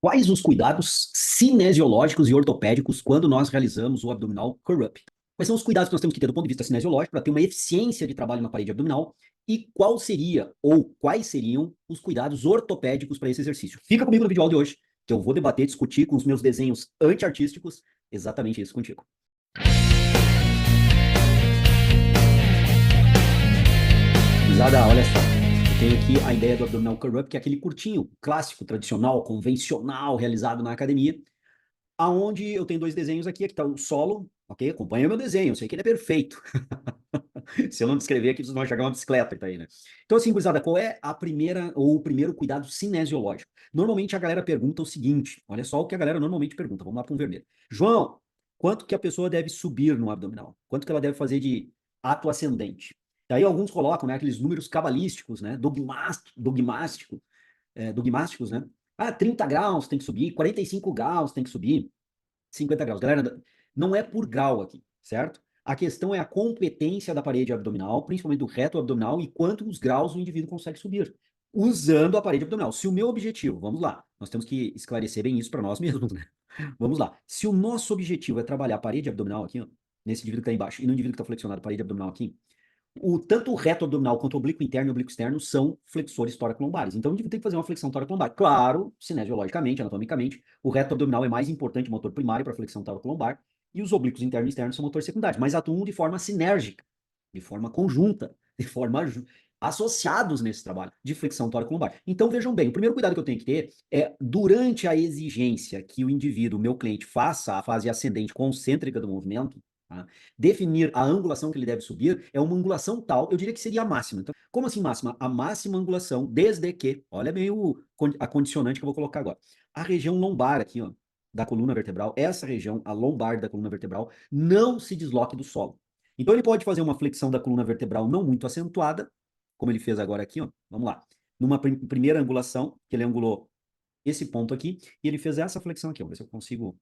Quais os cuidados cinesiológicos e ortopédicos quando nós realizamos o abdominal curl-up? Quais são os cuidados que nós temos que ter do ponto de vista cinesiológico para ter uma eficiência de trabalho na parede abdominal? E qual seria, ou quais seriam, os cuidados ortopédicos para esse exercício? Fica comigo no vídeo de hoje, que eu vou debater, discutir com os meus desenhos anti-artísticos exatamente isso contigo. Gurizada, olha só. Eu tenho aqui a ideia do abdominal curl-up, que é aquele curtinho, clássico, tradicional, convencional, realizado na academia, aonde eu tenho dois desenhos aqui está o solo, ok? Acompanha o meu desenho, eu sei que ele é perfeito. Se eu não descrever aqui, vocês vão achar que é uma bicicleta que tá aí, né? Então, assim, gurizada, qual é a primeira ou o primeiro cuidado cinesiológico? Normalmente a galera pergunta o seguinte, olha só o que a galera normalmente pergunta, vamos lá para um vermelho. João, quanto que a pessoa deve subir no abdominal? Quanto que ela deve fazer de ato ascendente? Daí alguns colocam, né, aqueles números cabalísticos, né, dogmáticos, né? Ah, 30 graus tem que subir, 45 graus tem que subir, 50 graus. Galera, não é por grau aqui, certo? A questão é a competência da parede abdominal, principalmente do reto abdominal, e quantos graus o indivíduo consegue subir, usando a parede abdominal. Se o meu objetivo, vamos lá, nós temos que esclarecer bem isso para nós mesmos, né? Vamos lá. Se o nosso objetivo é trabalhar a parede abdominal aqui, ó, nesse indivíduo que está embaixo, e no indivíduo que está flexionado, a parede abdominal aqui, tanto o reto abdominal quanto o oblíquo interno e o oblíquo externo são flexores tóraco-lombares. Então, a gente tem que fazer uma flexão tóraco-lombar. Claro, cinesiologicamente, anatomicamente, o reto abdominal é mais importante, motor primário para flexão tóraco-lombar, e os oblíquos interno e externo são motor secundário, mas atuam de forma sinérgica, de forma conjunta, de forma associados nesse trabalho de flexão tóraco-lombar. Então, vejam bem, o primeiro cuidado que eu tenho que ter é, durante a exigência que o indivíduo, meu cliente, faça a fase ascendente concêntrica do movimento, tá? Definir a angulação que ele deve subir é uma angulação tal, eu diria que seria a máxima. Então, como assim máxima? A máxima angulação, desde que, olha bem a condicionante que eu vou colocar agora, a região lombar aqui, ó, da coluna vertebral, essa região, a lombar da coluna vertebral, não se desloque do solo. Então, ele pode fazer uma flexão da coluna vertebral não muito acentuada, como ele fez agora aqui, ó. Vamos lá. Numa primeira angulação, que ele angulou esse ponto aqui, e ele fez essa flexão aqui, ó. Vamos ver se eu consigo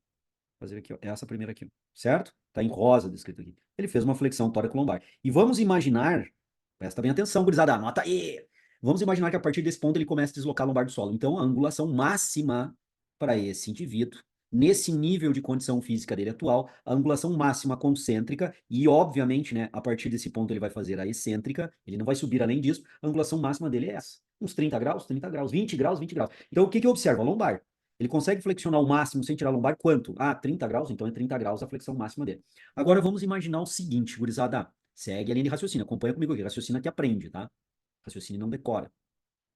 fazer aqui, ó, essa primeira aqui, ó, certo? Tá em rosa descrito aqui. Ele fez uma flexão tóraco-lombar. E vamos imaginar, presta bem atenção, gurizada, anota aí. Vamos imaginar que a partir desse ponto ele começa a deslocar a lombar do solo. Então, a angulação máxima para esse indivíduo, nesse nível de condição física dele atual, a angulação máxima concêntrica, e obviamente, né, a partir desse ponto ele vai fazer a excêntrica, ele não vai subir além disso, a angulação máxima dele é essa. Uns 30 graus, 20 graus, 20 graus. Então, o que que eu observo? A lombar. Ele consegue flexionar o máximo sem tirar a lombar quanto? Ah, 30 graus, então é 30 graus a flexão máxima dele. Agora vamos imaginar o seguinte, gurizada. Segue a linha de raciocínio, acompanha comigo aqui. Raciocina que aprende, tá? Raciocínio não decora.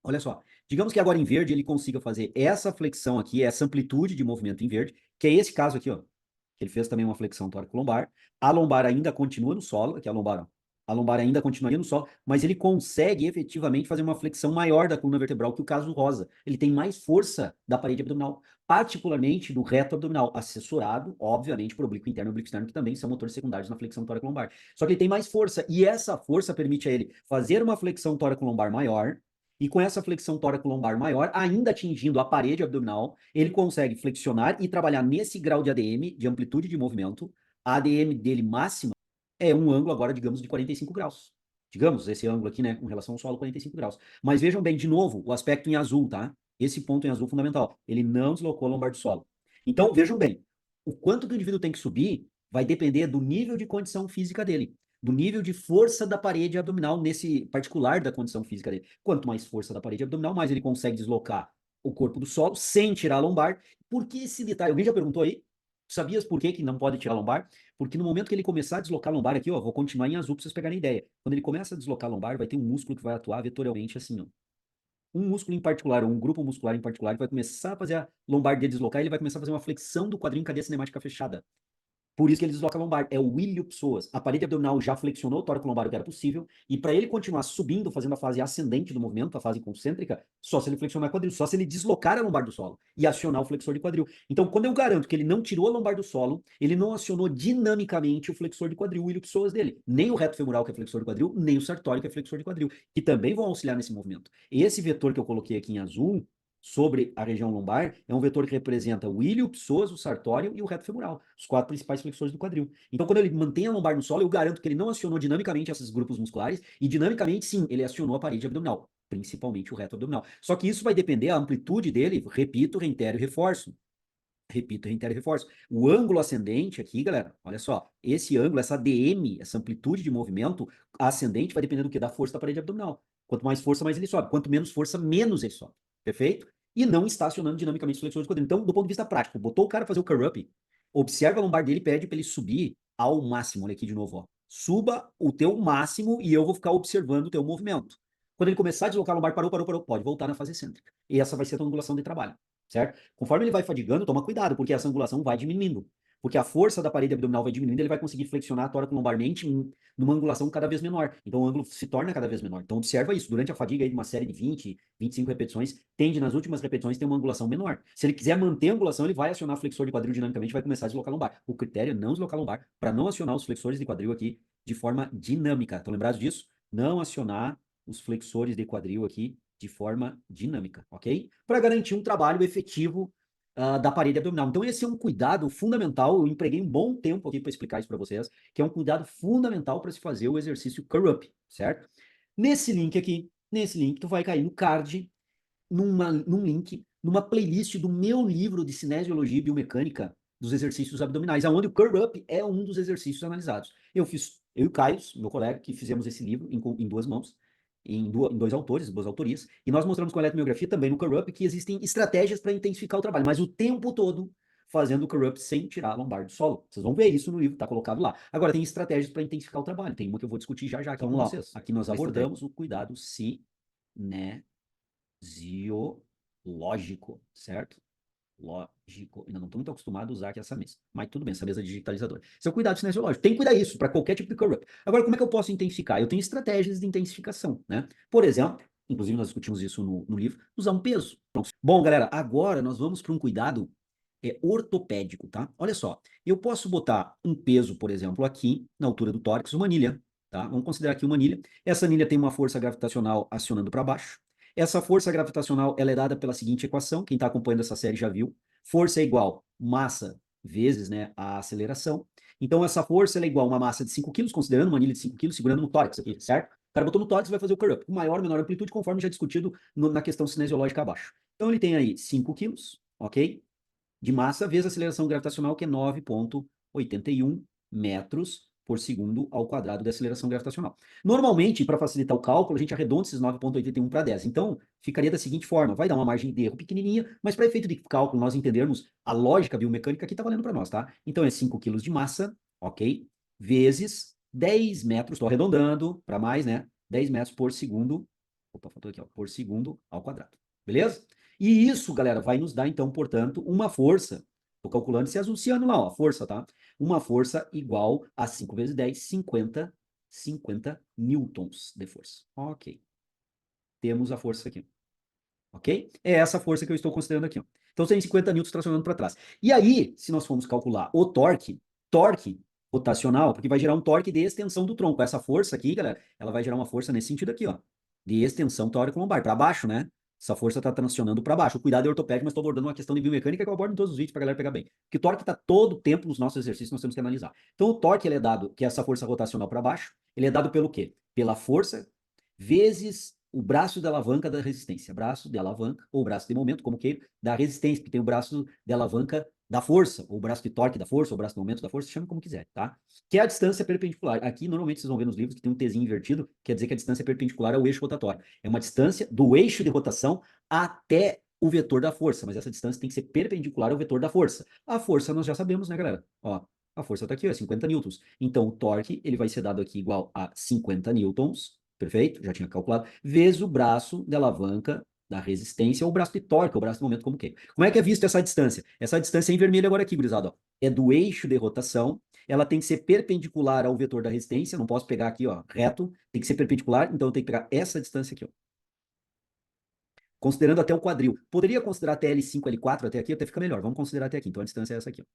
Olha só, digamos que agora em verde ele consiga fazer essa flexão aqui, essa amplitude de movimento em verde, que é esse caso aqui, ó. Que ele fez também uma flexão tóraco-lombar. A lombar ainda continua no solo, aqui a lombar, ó. A lombar ainda continuaria no solo, mas ele consegue efetivamente fazer uma flexão maior da coluna vertebral que o caso do rosa. Ele tem mais força da parede abdominal, particularmente do reto abdominal, assessorado, obviamente, por oblíquo interno e oblíquo externo, que também são motores secundários na flexão tóraco-lombar. Só que ele tem mais força, e essa força permite a ele fazer uma flexão tóraco-lombar maior, e com essa flexão tóraco-lombar maior, ainda atingindo a parede abdominal, ele consegue flexionar e trabalhar nesse grau de ADM, de amplitude de movimento. A ADM dele máxima é um ângulo agora, digamos, de 45 graus. Digamos, esse ângulo aqui, né, com relação ao solo, 45 graus. Mas vejam bem, de novo, o aspecto em azul, tá? Esse ponto em azul fundamental. Ele não deslocou a lombar do solo. Então, vejam bem, o quanto que o indivíduo tem que subir vai depender do nível de condição física dele, do nível de força da parede abdominal nesse particular da condição física dele. Quanto mais força da parede abdominal, mais ele consegue deslocar o corpo do solo sem tirar a lombar. Por que esse detalhe? Alguém já perguntou aí? Sabias por que não pode tirar a lombar? Porque no momento que ele começar a deslocar a lombar aqui, ó, vou continuar em azul para vocês pegarem ideia. Quando ele começa a deslocar a lombar, vai ter um músculo que vai atuar vetorialmente assim, ó. Um músculo em particular, ou um grupo muscular em particular, que vai começar a fazer a lombar dele deslocar, e ele vai começar a fazer uma flexão do quadril em cadeia cinemática fechada. Por isso que ele desloca a lombar. É o iliopsoas. A parede abdominal já flexionou o tórax lombar, o que era possível, e para ele continuar subindo, fazendo a fase ascendente do movimento, a fase concêntrica, só se ele flexionar o quadril, só se ele deslocar a lombar do solo e acionar o flexor de quadril. Então, quando eu garanto que ele não tirou a lombar do solo, ele não acionou dinamicamente o flexor de quadril, o iliopsoas dele. Nem o reto femoral, que é flexor de quadril, nem o sartório, que é flexor de quadril, que também vão auxiliar nesse movimento. Esse vetor que eu coloquei aqui em azul, sobre a região lombar, é um vetor que representa o ilho, o psoas, o sartório e o reto femoral, os quatro principais flexores do quadril. Então, quando ele mantém a lombar no solo, eu garanto que ele não acionou dinamicamente esses grupos musculares, e dinamicamente, sim, ele acionou a parede abdominal. principalmente o reto abdominal. Só que isso vai depender, a amplitude dele, repito, reitero e reforço. Repito, reitero e reforço. O ângulo ascendente aqui, galera, olha só, esse ângulo, essa ADM, essa amplitude de movimento ascendente vai depender do quê? Da força da parede abdominal. Quanto mais força, mais ele sobe. Quanto menos força, menos ele sobe. Perfeito? E não está acionando dinamicamente os flexores de quadril. Então, do ponto de vista prático, botou o cara fazer o curl-up, observa a lombar dele e pede para ele subir ao máximo. Olha aqui de novo, ó. Suba o teu máximo e eu vou ficar observando o teu movimento. Quando ele começar a deslocar a lombar, parou, pode voltar na fase excêntrica. E essa vai ser a tua angulação de trabalho, certo? Conforme ele vai fadigando, toma cuidado, porque essa angulação vai diminuindo. Porque a força da parede abdominal vai diminuindo, ele vai conseguir flexionar a tóraco-lombarmente numa angulação cada vez menor. Então o ângulo se torna cada vez menor. Então observa isso. Durante a fadiga aí de uma série de 20, 25 repetições, tende nas últimas repetições ter uma angulação menor. Se ele quiser manter a angulação, ele vai acionar o flexor de quadril dinamicamente e vai começar a deslocar a lombar. O critério é não deslocar a lombar para não acionar os flexores de quadril aqui de forma dinâmica. Estão lembrados disso? Não acionar os flexores de quadril aqui de forma dinâmica, ok? Para garantir um trabalho efetivo da parede abdominal. Então, esse é um cuidado fundamental. Eu empreguei um bom tempo aqui para explicar isso para vocês, que é um cuidado fundamental para se fazer o exercício curl-up, certo? Nesse link, tu vai cair no card, num link, numa playlist do meu livro de cinesiologia e biomecânica dos exercícios abdominais, onde o curl-up é um dos exercícios analisados. Eu e o Caio, meu colega, que fizemos esse livro em duas mãos, em dois autores, duas autorias, e nós mostramos com a eletromiografia também no curl-up que existem estratégias para intensificar o trabalho, mas o tempo todo fazendo o curl-up sem tirar a lombar do solo. Vocês vão ver isso no livro, está colocado lá. Agora, tem estratégias para intensificar o trabalho, tem uma que eu vou discutir já aqui com vocês. Aqui nós abordamos o cuidado cinesiológico, certo? Lógico. Ainda não estou muito acostumado a usar aqui essa mesa. Mas tudo bem, essa mesa digitalizadora. Esse é o cuidado cinesiológico. Tem que cuidar isso para qualquer tipo de curl-up. Agora, como é que eu posso intensificar? Eu tenho estratégias de intensificação, né? Por exemplo, inclusive nós discutimos isso no livro, usar um peso. Bom, galera, agora nós vamos para um cuidado ortopédico, tá? Olha só, eu posso botar um peso, por exemplo, aqui na altura do tórax, uma anilha, tá? Vamos considerar aqui uma anilha. Essa anilha tem uma força gravitacional acionando para baixo. Essa força gravitacional ela é dada pela seguinte equação, quem está acompanhando essa série já viu. Força é igual massa vezes, né, a aceleração. Então, essa força é igual a uma massa de 5 kg, considerando uma anilha de 5 kg, segurando no tórax aqui, certo? O cara botou no tórax e vai fazer o curl-up, com maior ou menor amplitude, conforme já discutido na questão cinesiológica abaixo. Então, ele tem aí 5 kg, ok? De massa vezes a aceleração gravitacional, que é 9,81 metros por segundo ao quadrado da aceleração gravitacional. Normalmente, para facilitar o cálculo, a gente arredonda esses 9,81 para 10. Então, ficaria da seguinte forma, vai dar uma margem de erro pequenininha, mas para efeito de cálculo, nós entendermos a lógica biomecânica aqui está valendo para nós, tá? Então, é 5 kg de massa, ok? Vezes 10 metros, estou arredondando para mais, né? 10 metros por segundo, opa, faltou aqui, ó, por segundo ao quadrado. Beleza? E isso, galera, vai nos dar, então, portanto, uma força. Estou calculando esse azulciano lá, ó, a força, tá? Uma força igual a 5 vezes 10, 50 newtons de força. Ok. Temos a força aqui. Ok? É essa força que eu estou considerando aqui, ó. Então, tem 50 newtons tracionando para trás. E aí, se nós formos calcular o torque rotacional, porque vai gerar um torque de extensão do tronco. Essa força aqui, galera, ela vai gerar uma força nesse sentido aqui, ó, de extensão tórico-lombar, para baixo, né? Essa força está tracionando para baixo. O cuidado é ortopédico, mas estou abordando uma questão de biomecânica que eu abordo em todos os vídeos para a galera pegar bem. Porque o torque está todo o tempo nos nossos exercícios, nós temos que analisar. Então, o torque ele é dado, que é essa força rotacional para baixo, ele é dado pelo quê? Pela força vezes o braço de alavanca da resistência. Braço de alavanca, ou braço de momento, como que da resistência, porque tem o braço de alavanca da força, ou o braço de torque da força, ou o braço de momento da força, chame como quiser, tá? Que é a distância perpendicular. Aqui, normalmente, vocês vão ver nos livros que tem um Tzinho invertido, quer dizer que a distância perpendicular ao eixo rotatório. É uma distância do eixo de rotação até o vetor da força, mas essa distância tem que ser perpendicular ao vetor da força. A força nós já sabemos, né, galera? Ó, a força está aqui, ó, 50 newtons. Então, o torque, ele vai ser dado aqui igual a 50 newtons, perfeito? Já tinha calculado, vezes o braço de alavanca da resistência, ou o braço de torque, ou o braço de momento, como que é. Como é que é visto essa distância? Essa distância é em vermelho agora aqui, gurizada, ó. É do eixo de rotação, ela tem que ser perpendicular ao vetor da resistência, não posso pegar aqui, ó, reto, tem que ser perpendicular, então eu tenho que pegar essa distância aqui, ó. Considerando até o quadril. Poderia considerar até L5, L4, até aqui, até fica melhor. Vamos considerar até aqui. Então a distância é essa aqui, ó.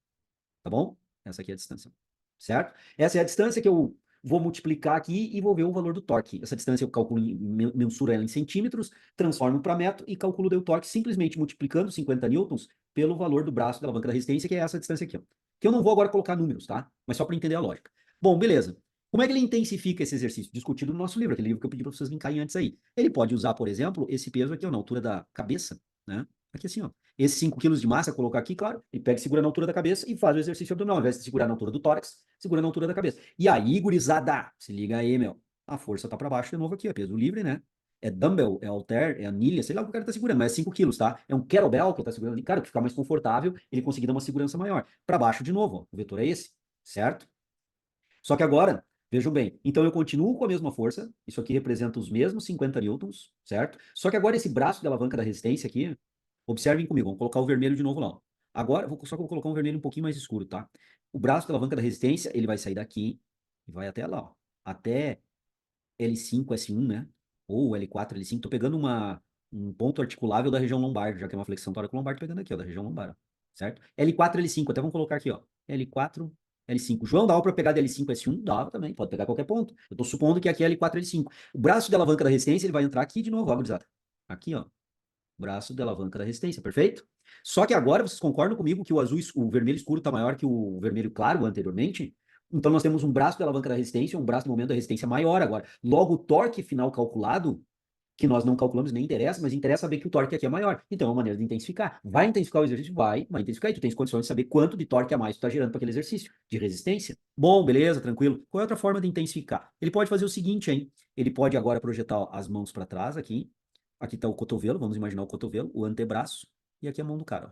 Tá bom? Essa aqui é a distância. Certo? Essa é a distância que eu vou multiplicar aqui e vou ver o valor do torque. Essa distância eu calculo, mensuro ela em centímetros, transformo para metro e calculo o torque simplesmente multiplicando 50 newtons pelo valor do braço da alavanca da resistência, que é essa distância aqui, ó. Que eu não vou agora colocar números, tá? Mas só para entender a lógica. Bom, beleza. Como é que ele intensifica esse exercício? Discutido no nosso livro, aquele livro que eu pedi para vocês linkarem antes aí. Ele pode usar, por exemplo, esse peso aqui, ó, na altura da cabeça, né? Aqui assim, ó. Esses 5 quilos de massa, colocar aqui, claro, ele pega e segura na altura da cabeça e faz o exercício abdominal. Ao invés de segurar na altura do tórax, segura na altura da cabeça. E aí, gurizada, se liga aí, meu. A força tá para baixo de novo aqui, ó, peso livre, né? É dumbbell, é halter, é anilha, sei lá o que o cara tá segurando, mas é 5 quilos, tá? É um kettlebell que ele tá segurando ali. Cara, que ficar mais confortável, ele conseguir dar uma segurança maior. Para baixo de novo, ó. O vetor é esse, certo? Só que agora, vejam bem, então eu continuo com a mesma força, isso aqui representa os mesmos 50 newtons, certo? Só que agora esse braço de alavanca da resistência aqui, observem comigo, vamos colocar o vermelho de novo lá. Ó. Agora, só que eu vou colocar um vermelho um pouquinho mais escuro, tá? O braço de alavanca da resistência, ele vai sair daqui e vai até lá, ó. Até L5, S1, né? Ou L4, L5. Tô pegando um ponto articulável da região lombar, já que é uma flexão tóraco-lombar, tô pegando aqui, ó, da região lombar, ó, certo? L4, L5, até vamos colocar aqui, ó. L4, L5. João, dava para pegar de L5, S1? Dava também, pode pegar qualquer ponto. Eu tô supondo que aqui é L4, L5. O braço de alavanca da resistência, ele vai entrar aqui de novo, ó, gurizada. Aqui, ó. Braço de alavanca da resistência, perfeito? Só que agora vocês concordam comigo que o azul, o vermelho escuro está maior que o vermelho claro anteriormente? Então nós temos um braço de alavanca da resistência, um braço de momento da resistência maior agora. Logo, o torque final calculado, que nós não calculamos, nem interessa, mas interessa saber que o torque aqui é maior. Então é uma maneira de intensificar. Vai intensificar o exercício? Vai intensificar. E tu tens condições de saber quanto de torque a mais tu está gerando para aquele exercício de resistência. Bom, beleza, tranquilo. Qual é a outra forma de intensificar? Ele pode fazer o seguinte, hein? Ele pode agora projetar ó, as mãos para trás aqui. Aqui está o cotovelo, vamos imaginar o cotovelo, o antebraço, e aqui a mão do cara. Ó.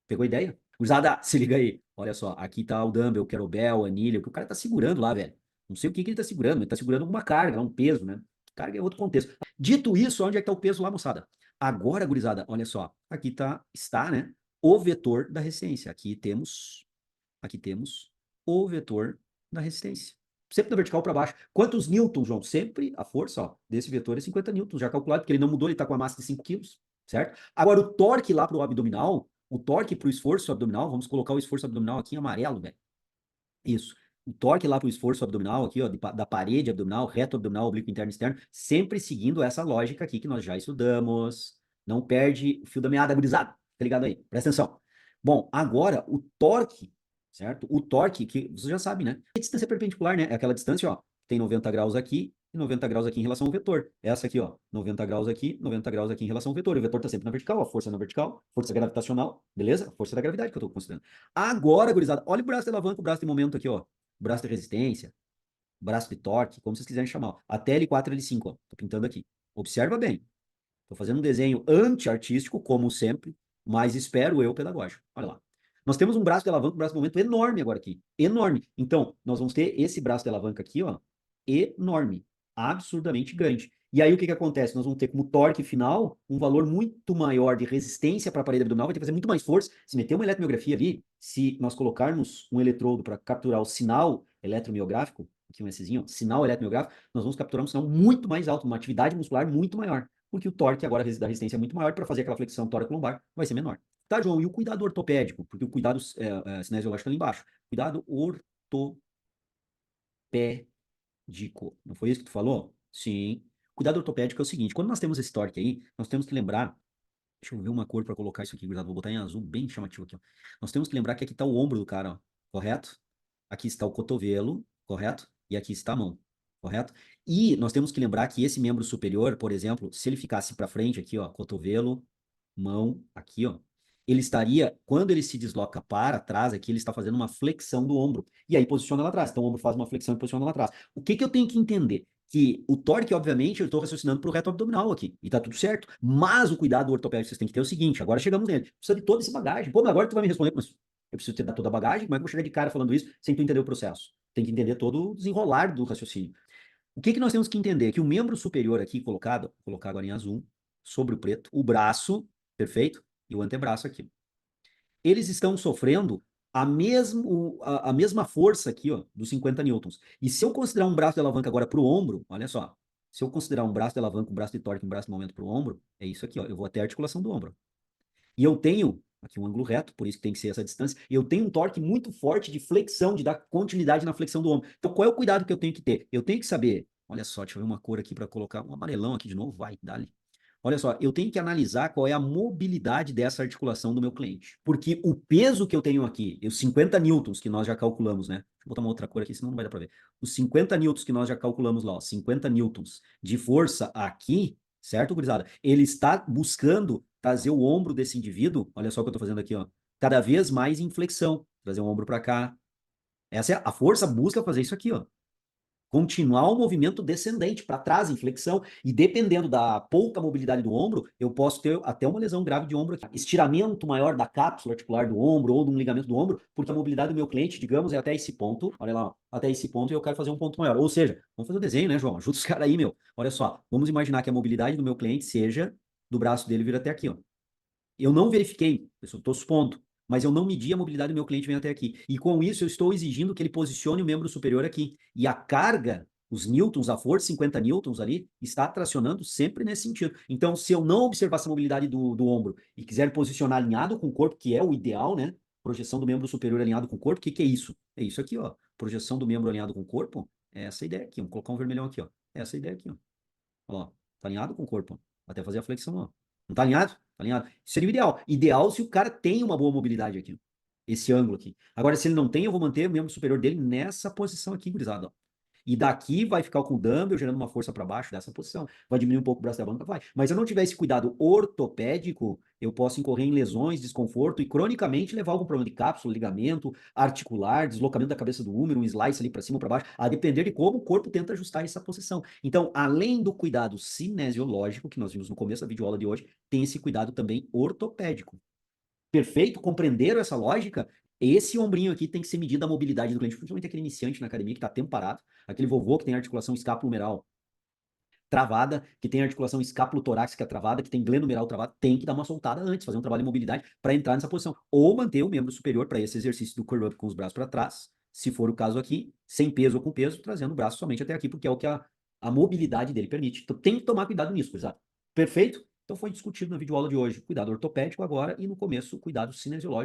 Pegou a ideia? Usada, se liga aí. Olha só, aqui tá o dumbbell, o kettlebell, a anilha, o que o cara tá segurando lá, velho. Não sei o que ele tá segurando, ele tá segurando alguma carga, um peso, né? Carga é outro contexto. Dito isso, onde é que tá o peso lá, moçada? Agora, gurizada, olha só. Aqui está, né? O vetor da resistência. Aqui temos o vetor da resistência. Sempre da vertical para baixo. Quantos newtons, João? Sempre a força ó, desse vetor é 50 newtons, já calculado, porque ele não mudou, ele está com a massa de 5 quilos, certo? Agora, o torque lá para o abdominal, o torque para o esforço abdominal, vamos colocar o esforço abdominal aqui em amarelo, velho. Isso. O torque lá para o esforço abdominal, aqui, ó, da parede abdominal, reto abdominal, oblíquo interno e externo, sempre seguindo essa lógica aqui que nós já estudamos. Não perde o fio da meada, gurizada. Tá ligado aí? Presta atenção. Bom, agora o torque, certo? O torque, que você já sabe, né? A distância perpendicular, né? É aquela distância, ó, tem 90 graus aqui e 90 graus aqui em relação ao vetor. Essa aqui, ó, 90 graus aqui, 90 graus aqui em relação ao vetor. O vetor tá sempre na vertical, a força na vertical, força gravitacional, beleza? A força da gravidade que eu tô considerando. Agora, gurizada, olha o braço de alavanca, o braço de momento aqui, ó. Braço de resistência, braço de torque, como vocês quiserem chamar. Ó. Até L4, L5, ó. Tô pintando aqui. Observa bem. Tô fazendo um desenho anti-artístico, como sempre, mas espero eu pedagógico. Olha lá. Nós temos um braço de alavanca, um braço de momento enorme agora aqui. Enorme. Então, nós vamos ter esse braço de alavanca aqui, ó, enorme. Absurdamente grande. E aí o que que acontece? Nós vamos ter como torque final um valor muito maior de resistência para a parede abdominal, vai ter que fazer muito mais força. Se meter uma eletromiografia ali, se nós colocarmos um eletrodo para capturar o sinal eletromiográfico, aqui um Szinho, ó, sinal eletromiográfico, nós vamos capturar um sinal muito mais alto, uma atividade muscular muito maior, porque o torque agora da resistência é muito maior para fazer aquela flexão tóraco-lombar vai ser menor. Tá, João? E o cuidado ortopédico? Porque o cuidado cinesiológico ali embaixo. Cuidado ortopédico. Não foi isso que tu falou? Sim. Cuidado ortopédico é o seguinte, quando nós temos esse torque aí, nós temos que lembrar, deixa eu ver uma cor para colocar isso aqui, vou botar em azul, bem chamativo aqui, ó. Nós temos que lembrar que aqui está o ombro do cara, ó, correto? Aqui está o cotovelo, correto? E aqui está a mão, correto? E nós temos que lembrar que esse membro superior, por exemplo, se ele ficasse para frente aqui, ó, cotovelo, mão, aqui, ó, ele estaria, quando ele se desloca para trás aqui, ele está fazendo uma flexão do ombro. E aí posiciona lá atrás. Então o ombro faz uma flexão e posiciona lá atrás. O que que eu tenho que entender? Que o torque, obviamente, eu estou raciocinando para o reto abdominal aqui, e tá tudo certo. Mas o cuidado ortopédico que vocês têm que ter é o seguinte: agora chegamos nele. Precisa de toda essa bagagem. Pô, mas agora tu vai me responder, mas eu preciso ter toda a bagagem? Como é que eu vou chegar de cara falando isso sem tu entender o processo? Tem que entender todo o desenrolar do raciocínio. O que que nós temos que entender? Que o membro superior aqui colocado, vou colocar agora em azul, sobre o preto, o braço, perfeito? E o antebraço aqui. Eles estão sofrendo a mesma força aqui, ó, dos 50 newtons. E se eu considerar um braço de alavanca agora para o ombro, olha só, se eu considerar um braço de alavanca, um braço de torque, um braço de momento para o ombro, é isso aqui, ó, eu vou até a articulação do ombro. E eu tenho aqui um ângulo reto, por isso que tem que ser essa distância, e eu tenho um torque muito forte de flexão, de dar continuidade na flexão do ombro. Então, qual é o cuidado que eu tenho que ter? Eu tenho que saber, olha só, deixa eu ver uma cor aqui para colocar, um amarelão aqui de novo, vai, dá-lhe. Olha só, eu tenho que analisar qual é a mobilidade dessa articulação do meu cliente. Porque o peso que eu tenho aqui, os 50 newtons que nós já calculamos, né? Deixa eu botar uma outra cor aqui, senão não vai dar para ver. Os 50 newtons que nós já calculamos lá, ó, 50 newtons de força aqui, certo, gurizada? Ele está buscando trazer o ombro desse indivíduo, olha só o que eu estou fazendo aqui, ó, cada vez mais em flexão, trazer o ombro para cá. Essa é a força busca fazer isso aqui, ó, continuar o movimento descendente para trás, em flexão, e dependendo da pouca mobilidade do ombro, eu posso ter até uma lesão grave de ombro aqui. Estiramento maior da cápsula articular do ombro ou de um ligamento do ombro, porque a mobilidade do meu cliente, digamos, é até esse ponto, olha lá, até esse ponto e eu quero fazer um ponto maior. Ou seja, vamos fazer o desenho, né, João? Ajuda os caras aí, meu. Olha só, vamos imaginar que a mobilidade do meu cliente seja do braço dele vir até aqui, ó. Eu não verifiquei, eu estou supondo, mas eu não medi a mobilidade do meu cliente vem até aqui. E com isso eu estou exigindo que ele posicione o membro superior aqui. E a carga, os newtons, a força 50 newtons ali, está tracionando sempre nesse sentido. Então, se eu não observar essa mobilidade do ombro e quiser posicionar alinhado com o corpo, que é o ideal, né? Projeção do membro superior alinhado com o corpo, o que é isso? É isso aqui, ó. Projeção do membro alinhado com o corpo, é essa ideia aqui. Vamos colocar um vermelhão aqui, ó. É essa ideia aqui, ó. Ó, tá alinhado com o corpo, ó. Até fazer a flexão, ó. Não tá alinhado? Tá alinhado. Isso seria o ideal. Ideal se o cara tem uma boa mobilidade aqui. Esse ângulo aqui. Agora, se ele não tem, eu vou manter o membro superior dele nessa posição aqui, gurizada, ó. E daqui vai ficar com o dumbbell gerando uma força para baixo dessa posição. Vai diminuir um pouco o braço da banca, vai. Mas se eu não tiver esse cuidado ortopédico, eu posso incorrer em lesões, desconforto e cronicamente levar algum problema de cápsula, ligamento, articular, deslocamento da cabeça do húmero, um slice ali para cima ou para baixo, a depender de como o corpo tenta ajustar essa posição. Então, além do cuidado cinesiológico, que nós vimos no começo da videoaula de hoje, tem esse cuidado também ortopédico. Perfeito? Compreenderam essa lógica? Esse ombrinho aqui tem que ser medida a mobilidade do cliente, principalmente aquele iniciante na academia que está tempo parado, aquele vovô que tem articulação escapulohumeral travada, que tem articulação escapulotorácica travada, que tem glenohumeral travada, tem que dar uma soltada antes, fazer um trabalho de mobilidade para entrar nessa posição. Ou manter o membro superior para esse exercício do curl up com os braços para trás, se for o caso aqui, sem peso ou com peso, trazendo o braço somente até aqui, porque é o que a mobilidade dele permite. Então tem que tomar cuidado nisso, exato. Perfeito? Então foi discutido na videoaula de hoje cuidado ortopédico agora e no começo cuidado cinesiológico.